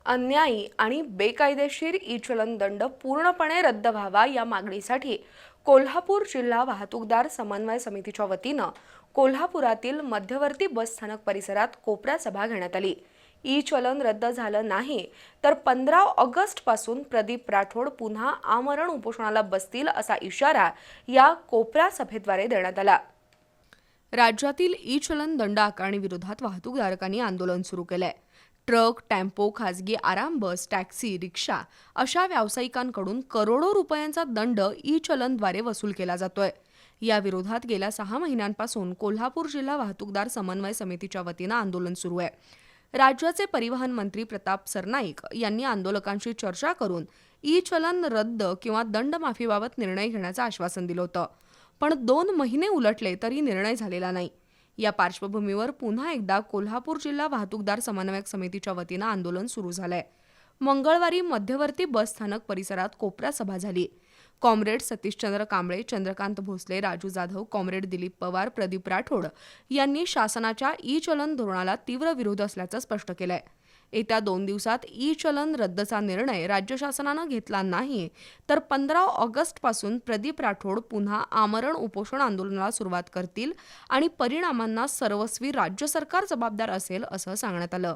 अन्यायी आणि बेकायदेशीर ई-चलन दंड पूर्णपणे रद्द व्हावा या मागणीसाठी कोल्हापूर जिल्हा वाहतूकदार समन्वय समितीच्या वतीनं कोल्हापुरातील मध्यवर्ती बस स्थानक परिसरात कोपरा सभा घेण्यात आली। ई-चलन रद्द झालं नाही तर 15 ऑगस्ट पासून प्रदीप राठोड पुन्हा आमरण उपोषणाला बसतील असा इशारा या कोपरा सभेद्वारे देण्यात आला। राज्यातील ई-चलन दंड आकारणीविरोधात वाहतूकदारकांनी आंदोलन सुरू केलंय। ट्रक, टेम्पो, खासगी आराम बस, टॅक्सी, रिक्षा अशा व्यावसायिकांकडून करोडो रुपयांचा दंड ई-चलनद्वारे वसूल केला जातोय। या विरोधात गेल्या 6 महिन्यांपासून कोल्हापूर जिल्हा वाहतूकदार समन्वय समितीच्या वतीनं आंदोलन सुरू आहे। राज्याचे परिवहन मंत्री प्रताप सरनाईक यांनी आंदोलकांशी चर्चा करून ई-चलन रद्द किंवा दंडमाफीबाबत निर्णय घेण्याचं आश्वासन दिलं होतं, पण 2 महिने उलटले तरी निर्णय झालेला नाही। या पार्श्वभूमीवर पुन्हा एकदा कोल्हापूर जिल्हा वाहतूकदार समन्वयक समितीच्या वतीनं आंदोलन सुरू झालंय। मंगळवारी मध्यवर्ती बस स्थानक परिसरात कोपरा सभा झाली। कॉम्रेड सतीशचंद्र कांबळे, चंद्रकांत भोसले, राजू जाधव, कॉम्रेड दिलीप पवार, प्रदीप राठोड यांनी शासनाच्या ई-चलन धोरणाला तीव्र विरोध असल्याचं स्पष्ट केलंय। येत्या 2 दिवसात ई-चलन रद्दचा निर्णय राज्य शासनानं घेतला नाही तर 15 ऑगस्टपासून प्रदीप राठोड पुन्हा आमरण उपोषण आंदोलनाला सुरुवात करतील आणि परिणामांना सर्वस्वी राज्य सरकार जबाबदार असेल असं सांगण्यात आलं।